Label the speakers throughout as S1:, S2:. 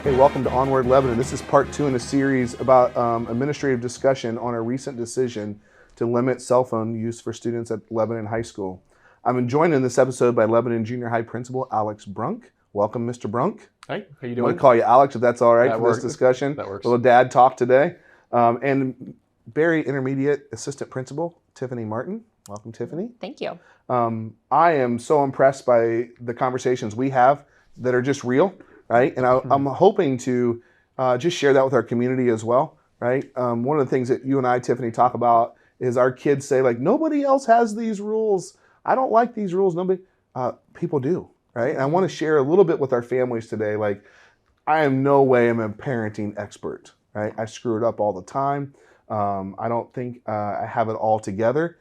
S1: Hey, welcome to Onward, Lebanon. This is part 2 in a series about administrative discussion on a recent decision to limit cell phone use for students at Lebanon High School. I'm joined in this episode by Lebanon Junior High Principal Alex Brunk. Welcome, Mr. Brunk.
S2: Hey, how you
S1: I'm
S2: doing?
S1: going to call you Alex if that's all right
S2: That
S1: for
S2: works.
S1: this discussion.
S2: That works.
S1: A little dad talk today. And Barry Intermediate Assistant Principal, Tiffany Martin. Welcome, Tiffany.
S3: Thank you.
S1: I am so impressed by the conversations we have that are just real, right? And I'm hoping to just share that with our community as well, right? One of the things that you and I, Tiffany, talk about is our kids say, like, nobody else has these rules. I don't like these rules. Nobody, people do, right? And I want to share a little bit with our families today. Like, I am no way I'm a parenting expert, right? I screw it up all the time. I don't think I have it all together,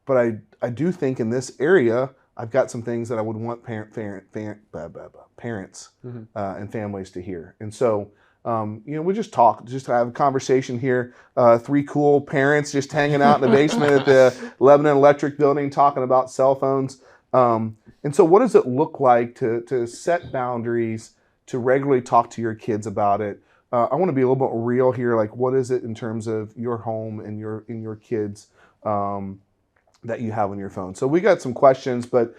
S1: but I do think in this area, I've got some things that I would want parents and families to hear. And so, we just have a conversation here. 3 cool parents just hanging out in the basement at the Lebanon Electric Building talking about cell phones. And so what does it look like to set boundaries, to regularly talk to your kids about it? I want to be a little bit real here. Like, what is it in terms of your home and your kids that you have on your phone? So we got some questions, but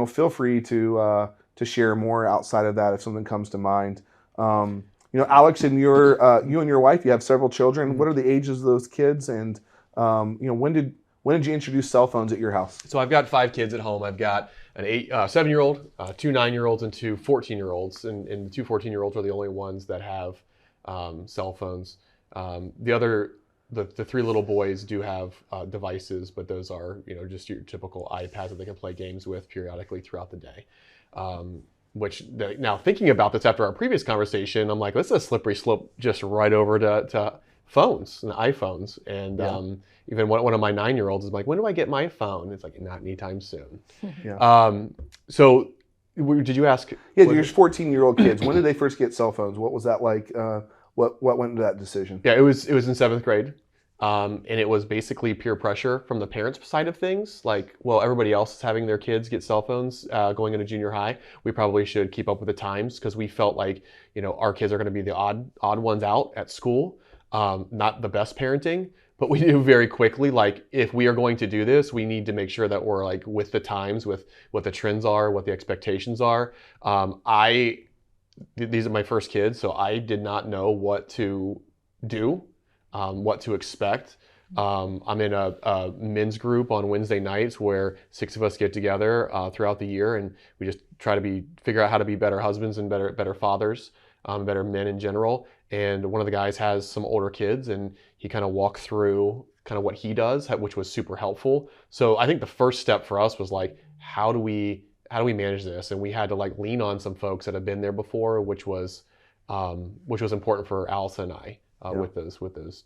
S1: feel free to share more outside of that if something comes to mind. Alex, and you and your wife, you have several children. What are the ages of those kids? And when did you introduce cell phones at your house?
S2: So I've got 5 kids at home. I've got an 7-year-old, 2 9-year-olds, and 2 14-year-olds. And the 2 14-year-olds are the only ones that have cell phones. The 3 little boys do have devices, but those are just your typical iPads that they can play games with periodically throughout the day. Now thinking about this after our previous conversation, I'm like, this is a slippery slope just right over to phones and iPhones. And even one of my 9-year-olds is like, when do I get my phone? It's like, not anytime soon. So did you ask?
S1: Yeah, your 14-year-old kids, when did they first get cell phones? What was that like? What went into that decision?
S2: Yeah, it was in 7th grade. And it was basically peer pressure from the parents' side of things. Like, well, everybody else is having their kids get cell phones going into junior high. We probably should keep up with the times, because we felt like, our kids are going to be the odd ones out at school. Not the best parenting, but we knew very quickly, like, if we are going to do this, we need to make sure that we're like with the times, with what the trends are, what the expectations are. These are my first kids, so I did not know what to do. What to expect. I'm in a men's group on Wednesday nights where 6 of us get together throughout the year, and we just try to figure out how to be better husbands and better fathers, better men in general. And one of the guys has some older kids, and he kind of walked through kind of what he does, which was super helpful. So I think the first step for us was like, how do we manage this? And we had to like lean on some folks that have been there before, which was important for Allison and I. With those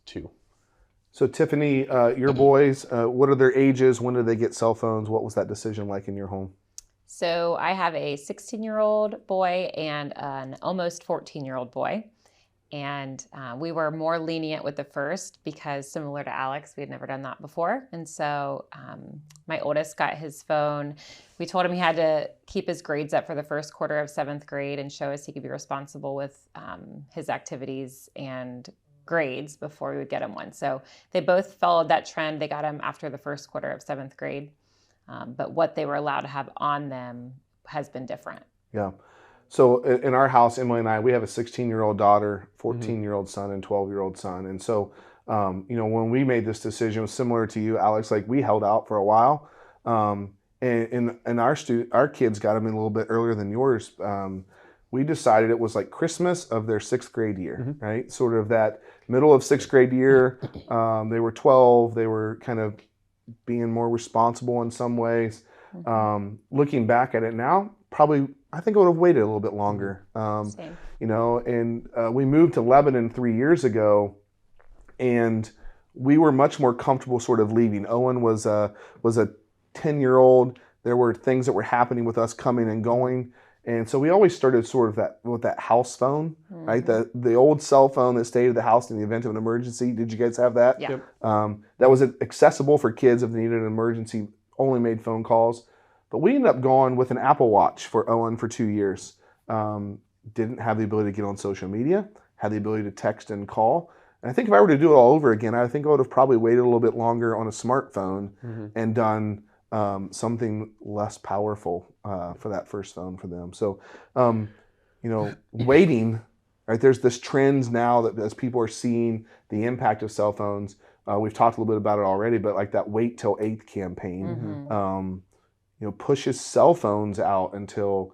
S2: 2.
S1: So Tiffany, your boys, what are their ages? When did they get cell phones? What was that decision like in your home?
S3: So I have a 16-year-old boy and an almost 14-year-old boy. And we were more lenient with the first because, similar to Alex, we had never done that before. And so my oldest got his phone. We told him he had to keep his grades up for the first quarter of 7th grade and show us he could be responsible with his activities and grades before we would get him one. So they both followed that trend. They got him after the first quarter of 7th grade. But what they were allowed to have on them has been different.
S1: Yeah. So in our house, Emily and I, we have a 16-year-old daughter, 14-year-old son, and 12-year-old son. And so, when we made this decision, it was similar to you, Alex. Like, we held out for a while, and our kids got them in a little bit earlier than yours. We decided it was like Christmas of their 6th grade year, right? Sort of that middle of 6th grade year. They were 12. They were kind of being more responsible in some ways. Looking back at it now, probably, I think I would have waited a little bit longer.
S3: Same.
S1: We moved to Lebanon 3 years ago, and we were much more comfortable sort of leaving. Owen was a 10-year-old. There were things that were happening with us coming and going. And so we always started sort of with that house phone, right? The old cell phone that stayed at the house in the event of an emergency. Did you guys have that?
S3: Yeah.
S1: That was accessible for kids if they needed an emergency, only made phone calls. But we ended up going with an Apple Watch for Owen for 2 years. didn't have the ability to get on social media, had the ability to text and call. And I think if I were to do it all over again, I think I would have probably waited a little bit longer on a smartphone and done something less powerful for that first phone for them. So, waiting, right? There's this trends now that as people are seeing the impact of cell phones, we've talked a little bit about it already, but like that Wait Till 8th campaign, pushes cell phones out until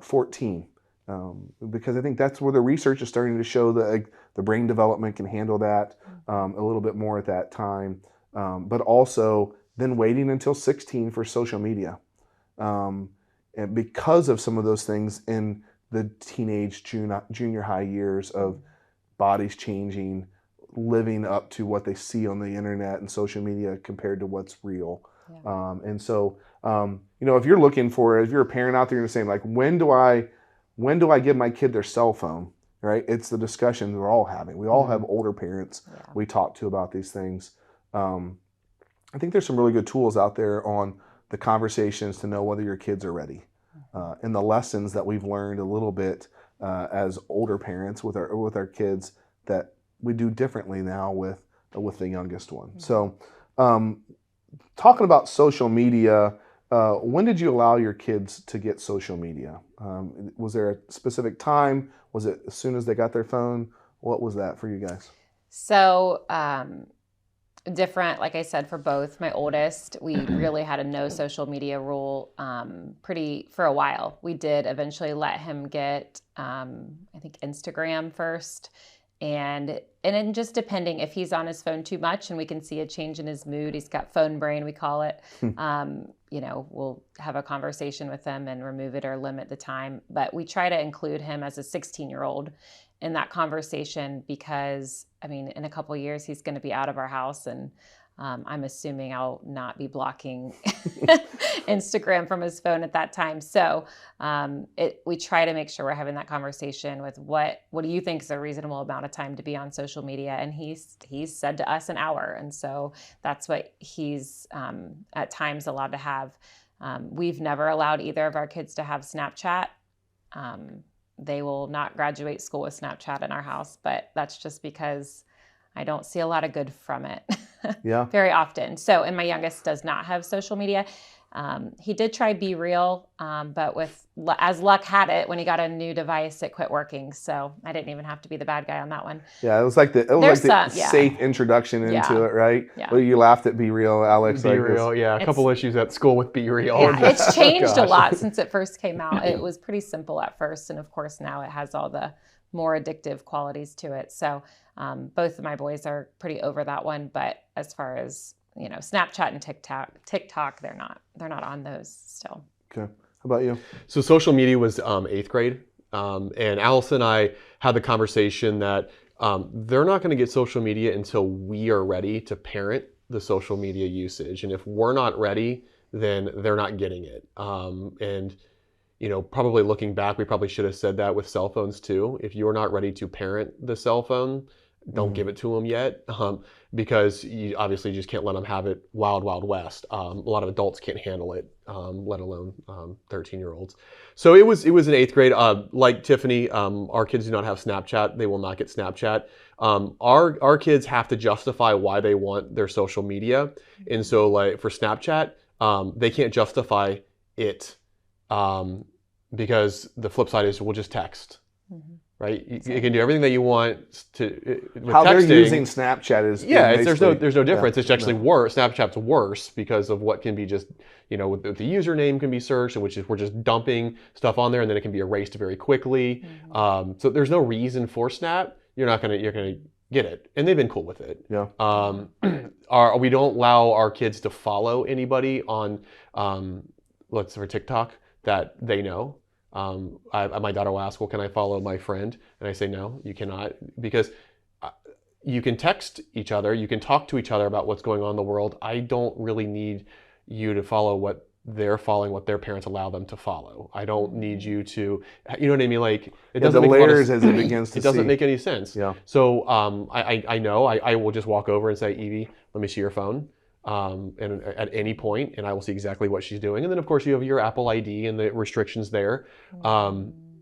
S1: 14. Because I think that's where the research is starting to show that the brain development can handle that a little bit more at that time. But also then waiting until 16 for social media. And because of some of those things in the teenage, junior high years of bodies changing, living up to what they see on the internet and social media compared to what's real. Yeah. And so, if you're looking for, if you're a parent out there and you're saying like, when do I give my kid their cell phone, right? It's the discussion we're all having. We all have older parents we talk to about these things. I think there's some really good tools out there on the conversations to know whether your kids are ready. And the lessons that we've learned a little bit as older parents with our kids that we do differently now with the youngest one. So talking about social media, when did you allow your kids to get social media? Was there a specific time? Was it as soon as they got their phone? What was that for you guys?
S3: So different, like I said, for both. My oldest, we really had a no social media rule for a while. We did eventually let him get, I think, Instagram first. And then just depending if he's on his phone too much and we can see a change in his mood, he's got phone brain, we call it, we'll have a conversation with him and remove it or limit the time. But we try to include him as a 16-year-old in that conversation because, in a couple of years, he's going to be out of our house and I'm assuming I'll not be blocking Instagram from his phone at that time. So we try to make sure we're having that conversation with what do you think is a reasonable amount of time to be on social media? And he's said to us an hour. And so that's what he's at times allowed to have. We've never allowed either of our kids to have Snapchat. They will not graduate school with Snapchat in our house, but that's just because I don't see a lot of good from it very often. So, and my youngest does not have social media. He did try Be Real, but as luck had it, when he got a new device, it quit working. So I didn't even have to be the bad guy on that one.
S1: Yeah, it was like the safe introduction into it, right? Yeah. Well, you laughed at Be Real, Alex.
S2: Be Real, a couple issues at school with Be Real.
S3: Yeah, it's changed a lot since it first came out. It was pretty simple at first, and of course now it has all the more addictive qualities to it. So both of my boys are pretty over that one, but as far as Snapchat and TikTok, they're not on those still.
S1: Okay, how about you?
S2: So social media was 8th grade, and Allison and I had the conversation that they're not going to get social media until we are ready to parent the social media usage, and if we're not ready, then they're not getting it. And probably looking back, we probably should have said that with cell phones too. If you're not ready to parent the cell phone, don't give it to them yet, because you obviously just can't let them have it wild, wild west. A lot of adults can't handle it, let alone 13-year-olds. So it was in 8th grade. Like Tiffany, our kids do not have Snapchat. They will not get Snapchat. Our kids have to justify why they want their social media. And so like for Snapchat, they can't justify it. Because the flip side is we'll just text, right? You can do everything that you want with
S1: how
S2: texting.
S1: They're using Snapchat is
S2: there's no difference. It's actually worse. Snapchat's worse because of what can be just with the username can be searched, and which is we're just dumping stuff on there, and then it can be erased very quickly. So there's no reason for Snap. You're gonna get it, and they've been cool with it.
S1: Yeah.
S2: We don't allow our kids to follow anybody on let's say for TikTok that they know. My daughter will ask, well, can I follow my friend? And I say, no, you cannot, because you can text each other, you can talk to each other about what's going on in the world. I don't really need you to follow what they're following, what their parents allow them to follow. I don't need you to, you know what I mean? Like it doesn't make
S1: layers as it begins to
S2: it doesn't make any sense.
S1: Yeah.
S2: So I know I will just walk over and say, Evie, let me see your phone. And at any point, and I will see exactly what she's doing. And then of course you have your Apple ID and the restrictions there.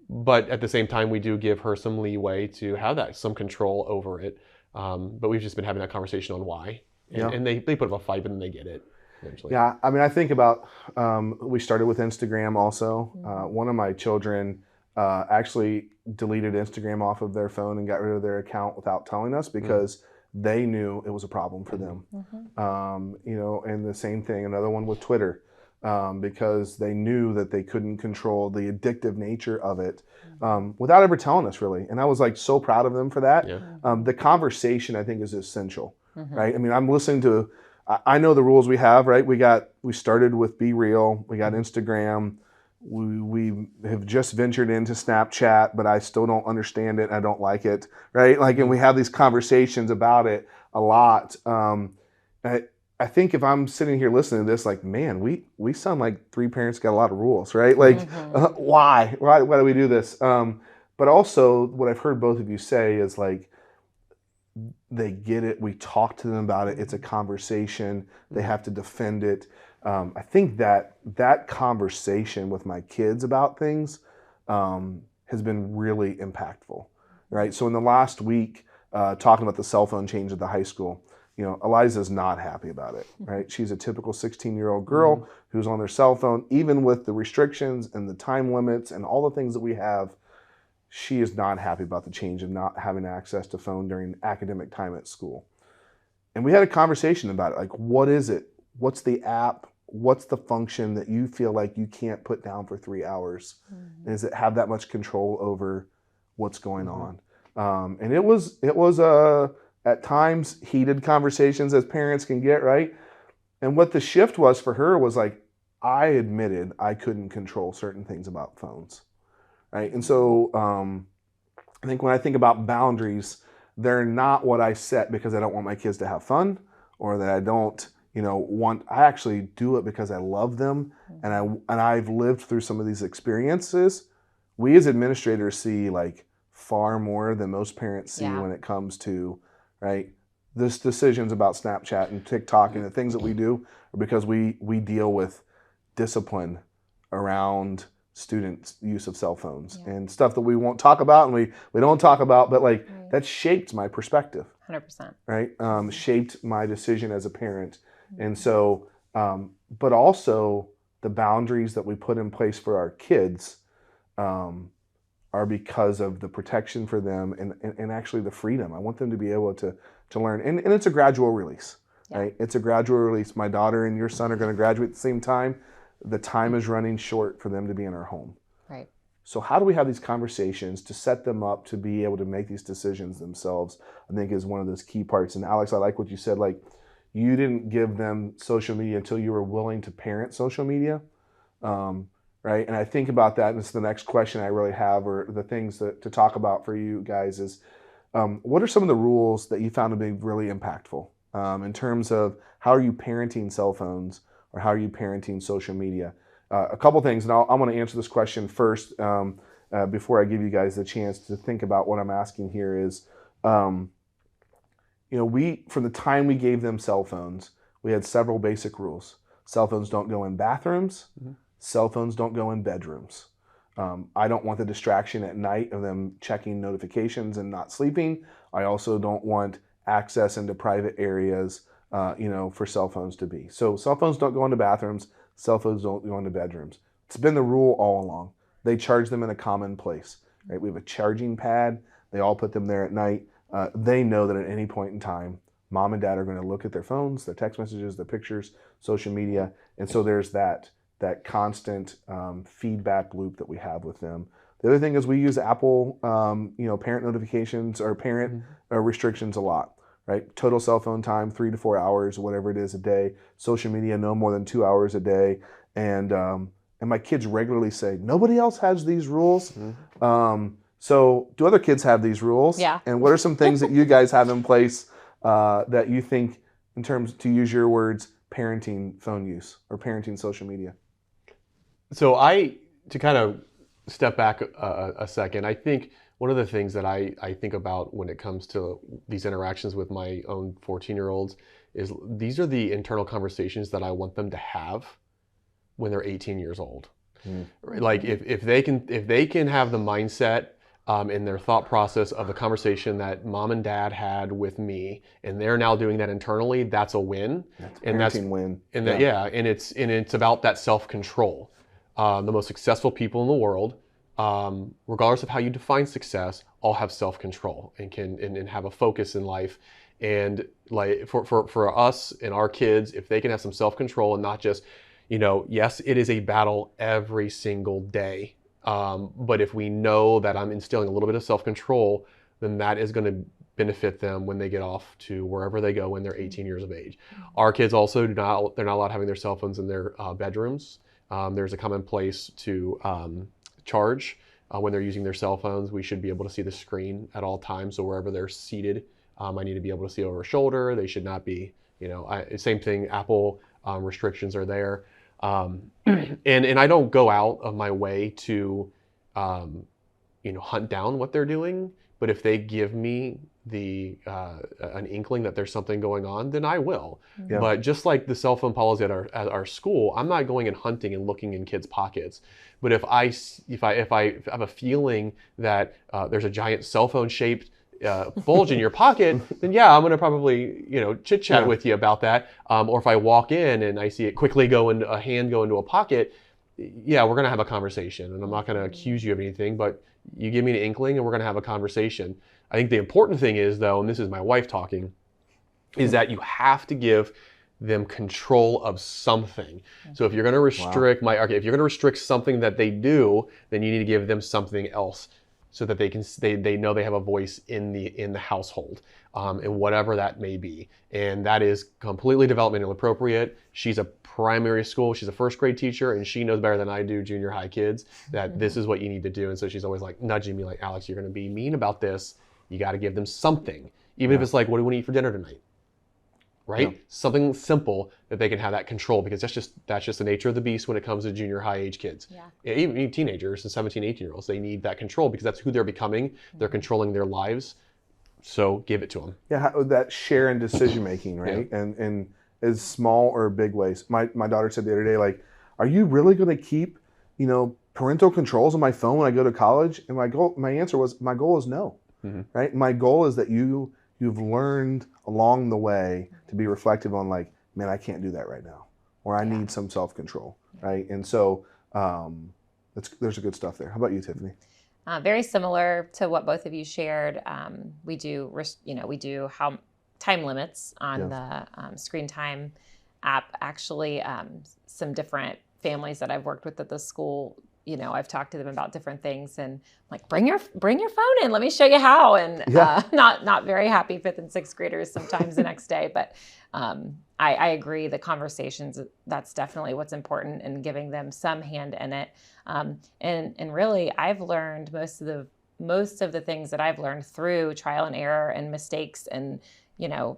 S2: But at the same time, we do give her some leeway to have some control over it. But we've just been having that conversation on why. And they put up a fight, but then they get it eventually.
S1: Yeah, I mean, I think about, we started with Instagram also. One of my children actually deleted Instagram off of their phone and got rid of their account without telling us because they knew it was a problem for them. And the same thing, another one with Twitter, because they knew that they couldn't control the addictive nature of it without ever telling us really. And I was like so proud of them for that. The conversation I think is essential, right? I mean, I'm listening to, I know the rules we have, right? We started with Be Real, we got Instagram, we have just ventured into Snapchat, but I still don't understand it. I don't like it, right? Like, and we have these conversations about it a lot. I think if I'm sitting here listening to this, like, man, we sound like three parents got a lot of rules, right? Like, why do we do this? But also, what I've heard both of you say is like, they get it. We talk to them about it. It's a conversation. They have to defend it. I think that conversation with my kids about things has been really impactful, right? So in the last week, talking about the cell phone change at the high school, Eliza's not happy about it, right? She's a typical 16-year-old girl who's on their cell phone, even with the restrictions and the time limits and all the things that we have. She is not happy about the change of not having access to phone during academic time at school. And we had a conversation about it. Like, what is it? What's the app? What's the function that you feel like you can't put down for 3 hours? And does it have that much control over what's going on? And it was at times heated conversations as parents can get, right? And what the shift was for her was like, I admitted I couldn't control certain things about phones. Right? And so I think when I think about boundaries, they're not what I set because I don't want my kids to have fun or that I don't, I actually do it because I love them and I've lived through some of these experiences. We as administrators see like far more than most parents see when it comes to, right, this decisions about Snapchat and TikTok and the things that we do are because we deal with discipline around students' use of cell phones and stuff that we won't talk about and we don't talk about, but like that shaped my perspective.
S3: 100%.
S1: Right? Shaped my decision as a parent. And so, but also the boundaries that we put in place for our kids are because of the protection for them and actually the freedom. I want them to be able to learn. And it's a gradual release, right? It's a gradual release. My daughter and your son are going to graduate at the same time. The time is running short for them to be in our home.
S3: Right.
S1: So how do we have these conversations to set them up to be able to make these decisions themselves? I think is one of those key parts. And Alex, I like what you said, like you didn't give them social media until you were willing to parent social media. Right. And I think about that. And it's the next question I really have, or the things to talk about for you guys is, what are some of the rules that you found to be really impactful in terms of how are you parenting cell phones? Or how are you parenting social media? A couple things, and I'm going to answer this question first before I give you guys the chance to think about what I'm asking here is, from the time we gave them cell phones, we had several basic rules. Cell phones don't go in bathrooms. Cell phones don't go in bedrooms. I don't want the distraction at night of them checking notifications and not sleeping. I also don't want access into private areas for cell phones to be. So cell phones don't go into bathrooms, cell phones don't go into bedrooms. It's been the rule all along. They charge them in a common place, right? We have a charging pad. They all put them there at night. They know that at any point in time, mom and dad are going to look at their phones, their text messages, their pictures, social media. And so there's that constant feedback loop that we have with them. The other thing is we use Apple, parent notifications or parent restrictions a lot. Right? Total cell phone time, 3 to 4 hours, whatever it is a day. Social media, no more than 2 hours a day. And my kids regularly say, nobody else has these rules. So do other kids have these rules?
S3: Yeah.
S1: And what are some things that you guys have in place that you think, in terms, to use your words, parenting phone use or parenting social media?
S2: So to kind of step back a second, I think one of the things that I think about when it comes to these interactions with my own 14-year-olds is these are the internal conversations that I want them to have when they're 18 years old. Like if they can have the mindset in their thought process of the conversation that mom and dad had with me, and they're now doing that internally, that's a win.
S1: That's
S2: And that's
S1: win.
S2: and that, yeah, and it's about that self-control. The most successful people in the world, regardless of how you define success, all have self-control and can and have a focus in life. And like for us and our kids, if they can have some self-control and not just, yes, it is a battle every single day. But if we know that I'm instilling a little bit of self-control, then that is going to benefit them when they get off to wherever they go when they're 18 years of age. Our kids also they're not allowed having their cell phones in their bedrooms. There's a common place to charge when they're using their cell phones. We should be able to see the screen at all times. So wherever they're seated, I need to be able to see over a shoulder. They should not be, same thing, Apple restrictions are there. And I don't go out of my way to, hunt down what they're doing. But if they give me an inkling that there's something going on, then I will.
S1: Yeah.
S2: But just like the cell phone policy at our school, I'm not going and hunting and looking in kids' pockets. But if I have a feeling that there's a giant cell phone shaped bulge in your pocket, then yeah, I'm going to probably chit chat with you about that. Or if I walk in and I see it quickly go into a pocket, yeah, we're going to have a conversation. And I'm not going to accuse you of anything, but you give me an inkling and we're going to have a conversation. I think the important thing is, though, and this is my wife talking, is that you have to give them control of something. So if you're going to restrict if you're going to restrict something that they do, then you need to give them something else so that they know they have a voice in the household, and whatever that may be. And that is completely developmentally appropriate. She's a primary school, she's a first grade teacher, and she knows better than I do junior high kids that this is what you need to do. And so she's always like nudging me like, Alex, you're going to be mean about this. You got to give them something, even if it's like, what do we want to eat for dinner tonight? Right? Yeah. Something simple that they can have that control, because that's just the nature of the beast when it comes to junior high age kids. Yeah. Even teenagers and 17, 18-year-olds, they need that control because that's who they're becoming. Mm-hmm. They're controlling their lives. So give it to them. Yeah,
S1: that share in decision making, right? Yeah. And as small or big ways. My daughter said the other day, like, are you really going to keep, parental controls on my phone when I go to college? And my answer was, my goal is no. Mm-hmm. Right? My goal is that you've learned along the way to be reflective on, like, man, I can't do that right now, or I need some self-control, right? And so there's a good stuff there. How about you, Tiffany?
S3: Very similar to what both of you shared. We do time limits on the screen time app. Actually, some different families that I've worked with at the school, I've talked to them about different things, and like, bring your phone in, let me show you how. And not very happy 5th and 6th graders sometimes the next day. But I agree, the conversations, that's definitely what's important, and giving them some hand in it. And really, I've learned most of the things that I've learned through trial and error and mistakes. And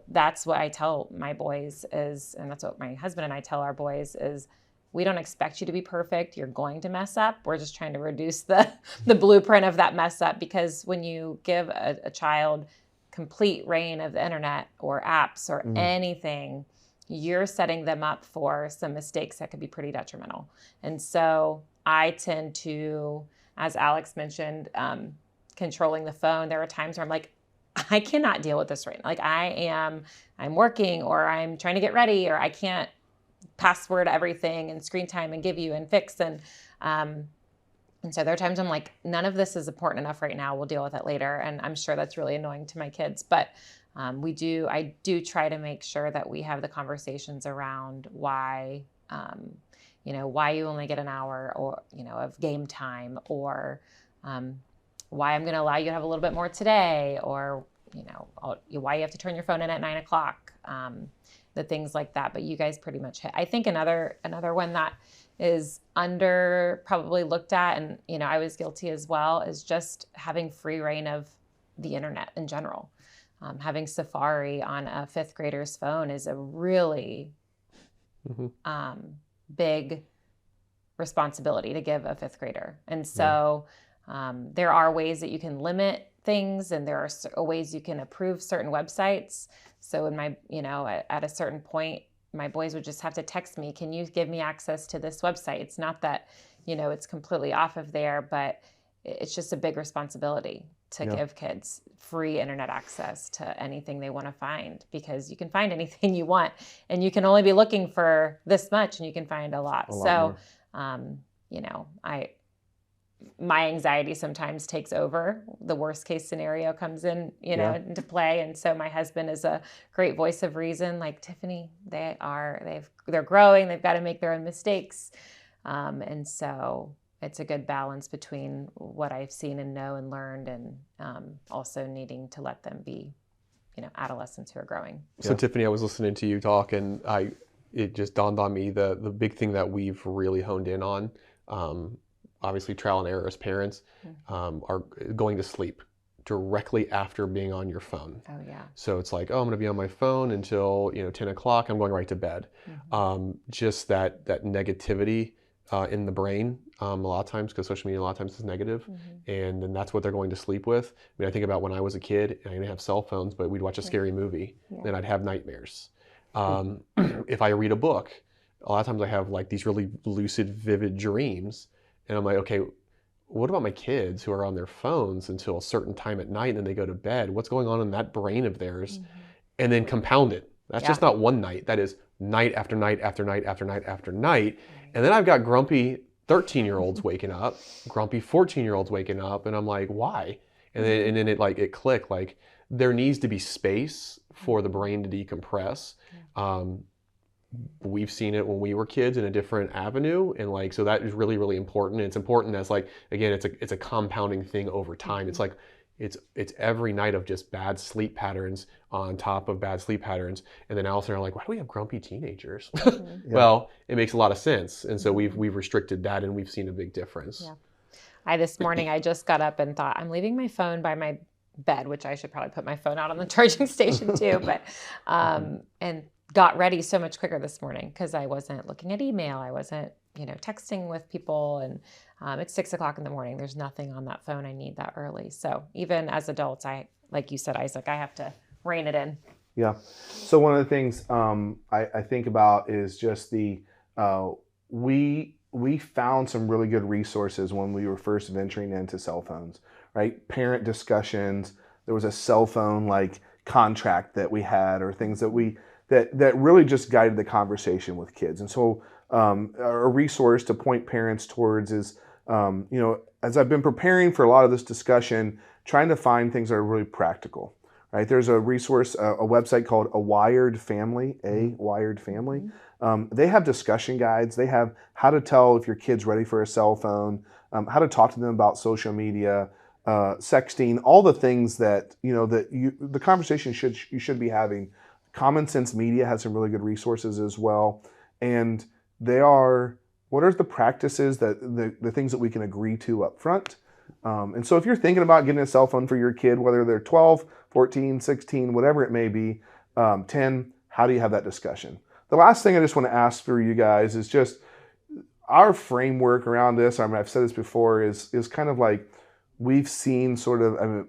S3: that's what I tell my boys and that's what my husband and I tell our boys is, we don't expect you to be perfect. You're going to mess up. We're just trying to reduce the blueprint of that mess up, because when you give a child complete reign of the internet or apps or anything, you're setting them up for some mistakes that could be pretty detrimental. And so I tend to, as Alex mentioned, controlling the phone. There are times where I'm like, I cannot deal with this right now. Like, I'm working, or I'm trying to get ready, or I can't password everything and screen time and give you and fix. And so there are times I'm like, none of this is important enough right now. We'll deal with it later. And I'm sure that's really annoying to my kids. But I do try to make sure that we have the conversations around why you only get an hour or, of game time, or why I'm going to allow you to have a little bit more today, or, why you have to turn your phone in at 9:00. The things like that. But you guys pretty much hit. I think another one that is probably looked at, and I was guilty as well, is just having free reign of the internet in general. Having Safari on a 5th grader's phone is a really big responsibility to give a 5th grader. And so there are ways that you can limit things, and there are ways you can approve certain websites. So at a certain point, my boys would just have to text me, can you give me access to this website? It's not that, it's completely off of there, but it's just a big responsibility to give kids free internet access to anything they want to find, because you can find anything you want, and you can only be looking for this much, and you can find a lot. So, my anxiety sometimes takes over. The worst case scenario comes in, into play. And so my husband is a great voice of reason. Like, Tiffany, they're growing. They've got to make their own mistakes. And so it's a good balance between what I've seen and know and learned, and also needing to let them be, adolescents who are growing.
S2: So Tiffany, I was listening to you talk, and it just dawned on me the big thing that we've really honed in on, obviously trial and error as parents, are going to sleep directly after being on your phone.
S3: Oh yeah.
S2: So it's like, I'm going to be on my phone until 10 o'clock. I'm going right to bed. Just that negativity in the brain, a lot of times, because social media a lot of times is negative, and then that's what they're going to sleep with. I mean, I think about when I was a kid, I didn't have cell phones, but we'd watch a scary movie, then I'd have nightmares. If I read a book, a lot of times I have like these really lucid, vivid dreams, and I'm like, okay, what about my kids who are on their phones until a certain time at night and then they go to bed? What's going on in that brain of theirs? And then compound it. That's just not one night. That is night after night after night after night after night. And then I've got grumpy 13-year-olds waking up, grumpy 14-year-olds waking up, and I'm like, why? And then it clicked, like there needs to be space for the brain to decompress. We've seen it when we were kids in a different avenue, and like, so that is really, really important. It's important as like, again, it's a compounding thing over time. It's like, it's every night of just bad sleep patterns on top of bad sleep patterns. And then Allison and I are like, why do we have grumpy teenagers? Well, it makes a lot of sense. And so we've restricted that, and we've seen a big difference.
S3: This morning, I just got up and thought, I'm leaving my phone by my bed, which I should probably put my phone out on the charging station too, but, and got ready so much quicker this morning because I wasn't looking at email. I wasn't, texting with people, and it's 6 o'clock in the morning. There's nothing on that phone I need that early. So even as adults, like you said, Isaac, I have to rein it in.
S1: Yeah. So one of the things I think about is just we found some really good resources when we were first venturing into cell phones, right? Parent discussions. There was a cell phone like contract that we had, or things that really just guided the conversation with kids. And so a resource to point parents towards is, as I've been preparing for a lot of this discussion, trying to find things that are really practical, right? There's a resource, a website called A Wired Family. They have discussion guides. They have how to tell if your kid's ready for a cell phone, how to talk to them about social media, sexting, all the things that, the conversation you should be having. Common Sense Media has some really good resources as well. And what are the practices that the things that we can agree to up front? And so if you're thinking about getting a cell phone for your kid, whether they're 12, 14, 16, whatever it may be, 10, how do you have that discussion? The last thing I just want to ask for you guys is just our framework around this. I've said this before, is kind of like we've seen sort of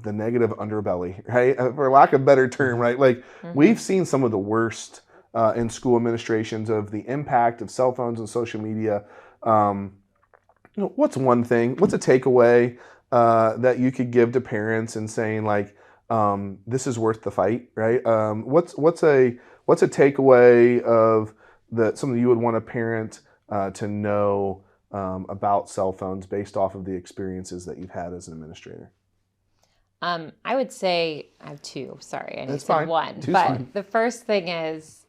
S1: the negative underbelly, right? For lack of a better term, right? Like we've seen some of the worst in school administrations of the impact of cell phones and social media. What's one thing? What's a takeaway that you could give to parents and saying like, this is worth the fight, right? What's a takeaway of something you would want a parent to know about cell phones based off of the experiences that you've had as an administrator?
S3: I would say I have two. Sorry, I need
S1: fine.
S3: One.
S1: Two's
S3: but
S1: fine.
S3: The first thing is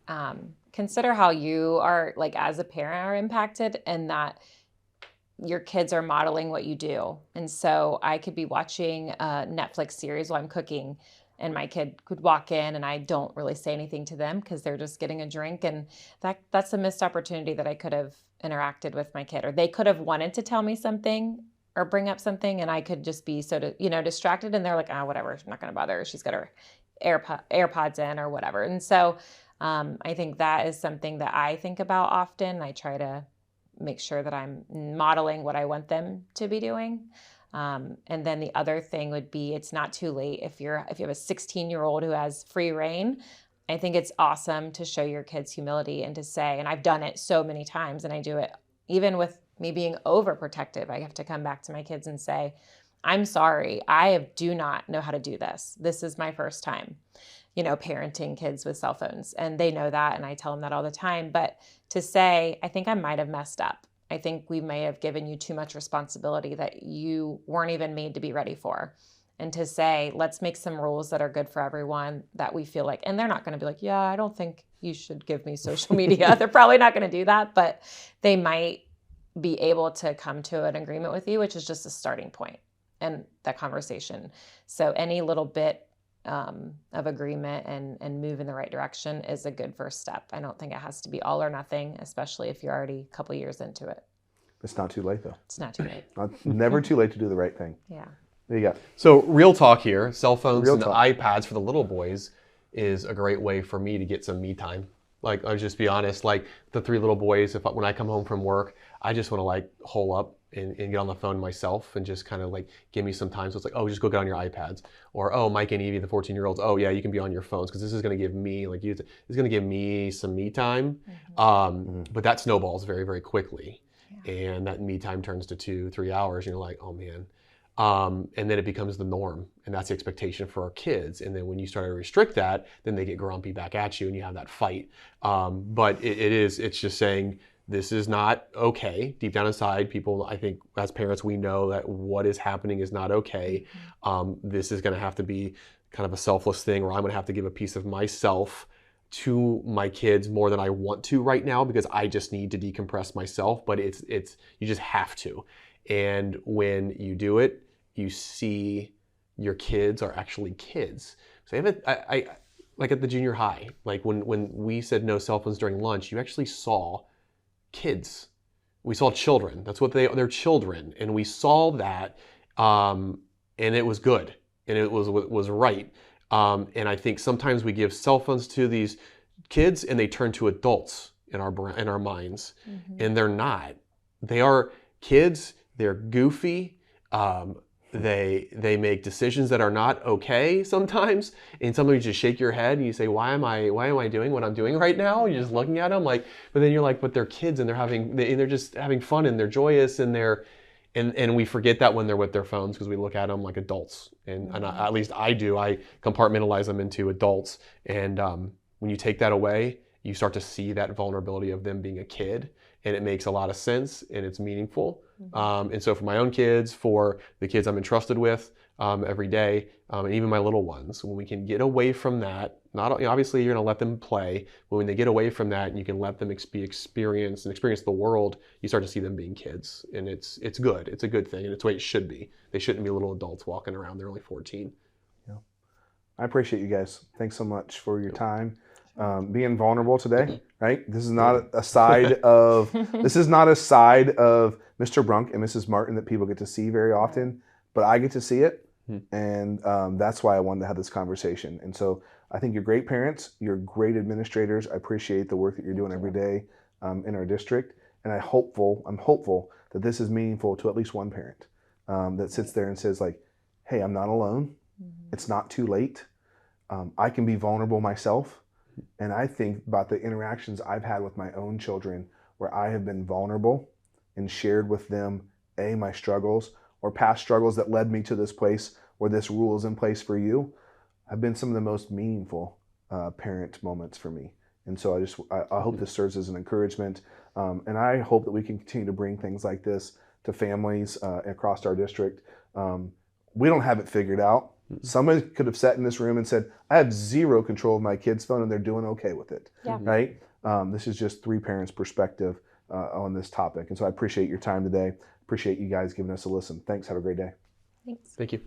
S3: consider how you are, like as a parent, are impacted, and that your kids are modeling what you do. And so I could be watching a Netflix series while I'm cooking, and my kid could walk in, and I don't really say anything to them because they're just getting a drink, and that's a missed opportunity that I could have interacted with my kid, or they could have wanted to tell me something or bring up something, and I could just be distracted, and they're like, whatever, I'm not going to bother her. She's got her AirPods in or whatever. And so I think that is something that I think about often. I try to make sure that I'm modeling what I want them to be doing. And then the other thing would be, it's not too late. If you have a 16-year-old who has free reign, I think it's awesome to show your kids humility and to say, and I've done it so many times, and I do it even with me being overprotective. I have to come back to my kids and say, I'm sorry, do not know how to do this. This is my first time, parenting kids with cell phones. And they know that, and I tell them that all the time. But to say, I think I might have messed up. I think we may have given you too much responsibility that you weren't even made to be ready for. And to say, let's make some rules that are good for everyone that we feel like, and they're not going to be like, yeah, I don't think you should give me social media. They're probably not going to do that, but they might be able to come to an agreement with you, which is just a starting point and that conversation. So any little bit of agreement and move in the right direction is a good first step. I don't think it has to be all or nothing, especially if you're already a couple years into it.
S1: It's not too late, though.
S3: It's not too late.
S1: Never too late to do the right thing.
S3: Yeah.
S1: There you go.
S2: So real talk here, cell phones
S1: Real
S2: and
S1: talk.
S2: iPads for the little boys is a great way for me to get some me time. Like, I'll just be honest, like the 3 little boys, when I come home from work, I just want to like hole up and get on the phone myself and just kind of like give me some time. So it's like, oh, just go get on your iPads. Or, oh, Mike and Evie, the 14-year-olds, oh yeah, you can be on your phones because this is going to give me, like you, it's going to give me some me time. But that snowballs very, very quickly. Yeah. And that me time turns to 2-3 hours. And you're like, oh man. And then it becomes the norm, and that's the expectation for our kids. And then when you start to restrict that, then they get grumpy back at you, and you have that fight. But it's just saying this is not okay. Deep down inside, people, I think, as parents, we know that what is happening is not okay. This is going to have to be kind of a selfless thing, where I'm going to have to give a piece of myself to my kids more than I want to right now because I just need to decompress myself. But it's you just have to. And when you do it, you see your kids are actually kids. So I like at the junior high, like when we said no cell phones during lunch, you actually saw kids. We saw children. That's what they're children. And we saw that, and it was good. And it was right. And I think sometimes we give cell phones to these kids and they turn to adults in our minds. And they're not. They are kids. They're goofy. They make decisions that are not okay sometimes, and sometimes you just shake your head and you say, why am I doing what I'm doing right now? And you're just looking at them like, but then you're like, but they're kids and they're just having fun and they're joyous and and we forget that when they're with their phones because we look at them like adults, and at least I do. I compartmentalize them into adults, and when you take that away, you start to see that vulnerability of them being a kid, and it makes a lot of sense and it's meaningful. And so for my own kids, for the kids I'm entrusted with every day, and even my little ones, when we can get away from that, obviously you're going to let them play, but when they get away from that and you can let them experience the world, you start to see them being kids, and it's good. It's a good thing, and it's the way it should be. They shouldn't be little adults walking around. They're only 14.
S1: Yeah. I appreciate you guys. Thanks so much for your time. Being vulnerable today, right? This is not a side of Mr. Brunk and Mrs. Martin that people get to see very often, but I get to see it, and that's why I wanted to have this conversation. And so I think you're great parents, you're great administrators. I appreciate the work that you're doing every day in our district, and I'm hopeful that this is meaningful to at least one parent that sits there and says like, hey, I'm not alone. It's not too late. I can be vulnerable myself. And I think about the interactions I've had with my own children where I have been vulnerable and shared with them, my struggles or past struggles that led me to this place where this rule is in place for you, have been some of the most meaningful parent moments for me. And so I hope this serves as an encouragement. And I hope that we can continue to bring things like this to families across our district. We don't have it figured out. Somebody could have sat in this room and said, I have zero control of my kid's phone and they're doing okay with it, right? This is just 3 parents' perspective on this topic. And so I appreciate your time today. Appreciate you guys giving us a listen. Thanks. Have a great day.
S3: Thanks.
S2: Thank you.